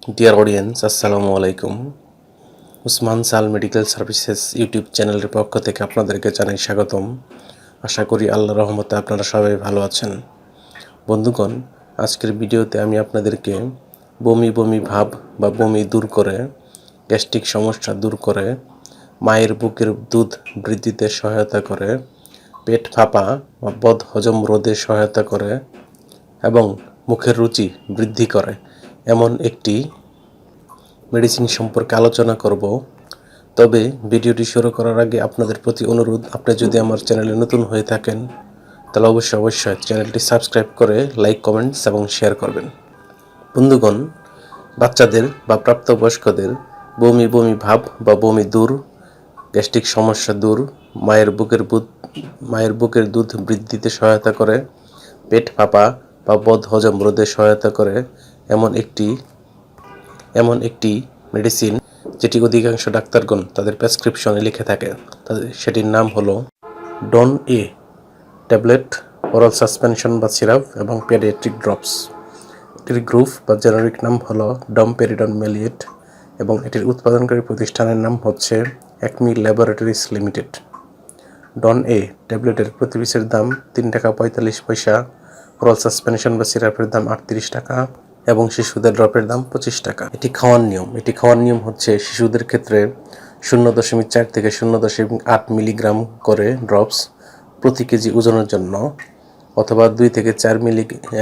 Dear audience, আসসালামু আলাইকুম। উসমান সাল মেডিকেল সার্ভিসেস ইউটিউব চ্যানেলের পক্ষ থেকে আপনাদেরকে জানাই স্বাগতম। আশা করি আল্লাহর রহমতে আপনারা সবাই ভালো আছেন। বন্ধুগণ, আজকের ভিডিওতে আমি আপনাদেরকে বমি বমি ভাব বা বমি দূর করে, গ্যাস্ট্রিক সমস্যা দূর করে, মায়ের বুকের দুধ বৃদ্ধিতে সহায়তা করে, পেট ফাঁপা বা বদ হজম রোধে সহায়তা করে এবং মুখের রুচি বৃদ্ধি করে এমন একটি মেডিসিন সম্পর্কে আলোচনা করব। তবে ভিডিওটি শুরু করার আগে আপনাদের প্রতি অনুরোধ, আপনি যদি আমার চ্যানেলে নতুন হয়ে থাকেন তাহলে অবশ্যই চ্যানেলটি সাবস্ক্রাইব করে লাইক, কমেন্টস এবং শেয়ার করবেন। বন্ধুগণ, বাচ্চাদের বা প্রাপ্তবয়স্কদের বমি বমি ভাব বা বমি দূর, গ্যাস্ট্রিক সমস্যা দূর, মায়ের বুকের দুধ বৃদ্ধিতে সহায়তা করে, পেট ফাঁপা বা বদ হজম রোধে সহায়তা করে এমন একটি মেডিসিন যেটি অধিকাংশ ডাক্তারগণ তাদের প্রেসক্রিপশনে লিখে থাকে। সেটির নাম হলো ডন এ ট্যাবলেট, ওরাল সাসপেনশন বা সিরাপ এবং পেডিয়াট্রিক ড্রপস। এটির গ্রুপ বা জেনারিক নাম হলো ডমপেরিডন মেলিয়েট এবং এটির উৎপাদনকারী প্রতিষ্ঠানের নাম হচ্ছে অ্যাকমি ল্যাবরেটরিজ লিমিটেড। ডন এ ট্যাবলেটের প্রতি পিসের দাম 3 টাকা 45 পয়সা, ওরাল সাসপেনশন বা সিরাপের দাম 38 টাকা এবং শিশুদের ড্রপের দাম 25 টাকা। এটি খাওয়ার নিয়ম হচ্ছে শিশুদের ক্ষেত্রে 0.4 থেকে 0.8 মিলিগ্রাম করে ড্রপস প্রতি কেজি ওজনের জন্য, অথবা 2 থেকে 4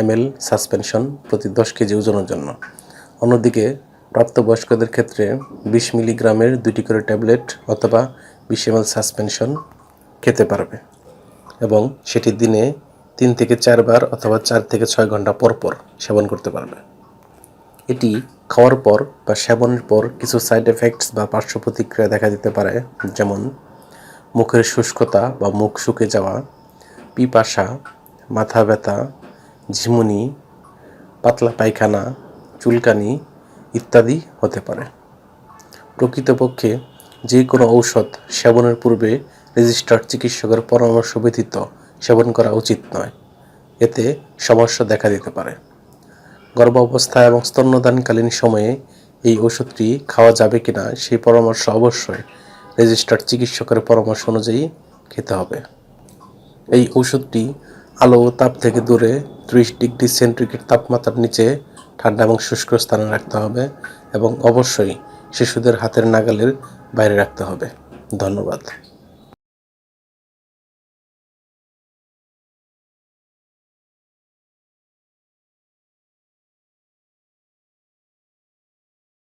ml সাসপেনশন প্রতি 10 কেজি ওজনের জন্য। অন্যদিকে প্রাপ্তবয়স্কদের ক্ষেত্রে 20 মিলিগ্রামের 2টি করে ট্যাবলেট অথবা 20 ml সাসপেনশন খেতে পারবে এবং সেটি দিনে 3 থেকে 4 বার অথবা 4 থেকে 6 ঘন্টা পর পর সেবন করতে পারবে। এটি খাওয়ার পর বা সেবনের পর কিছু সাইড এফেক্টস বা পার্শ্ব প্রতিক্রিয়া দেখা দিতে পারে, যেমন মুখের শুষ্কতা বা মুখ শুকিয়ে যাওয়া, পিপাসা, মাথা ব্যথা, ঝিমুনি, পাতলা পায়খানা, চুলকানি ইত্যাদি হতে পারে। প্রকৃতপক্ষে যে কোনো ঔষধ সেবনের পূর্বে রেজিস্টার্ড চিকিৎসকের পরামর্শ ব্যতীত সেবন করা উচিত নয়। এতে সমস্যা দেখা দিতে পারে। গর্ভাবস্থা এবং স্তন্যদানকালীন সময়ে এই ওষুধটি খাওয়া যাবে কিনা সেই পরামর্শ অবশ্যই রেজিস্টার্ড চিকিৎসকের পরামর্শ অনুযায়ী খেতে হবে। এই ওষুধটি আলো ও তাপ থেকে দূরে 30 ডিগ্রি সেন্টিগ্রেড তাপমাত্রার নিচে ঠান্ডা এবং শুষ্ক স্থানে রাখতে হবে এবং অবশ্যই শিশুদের হাতের নাগালের বাইরে রাখতে হবে। ধন্যবাদ।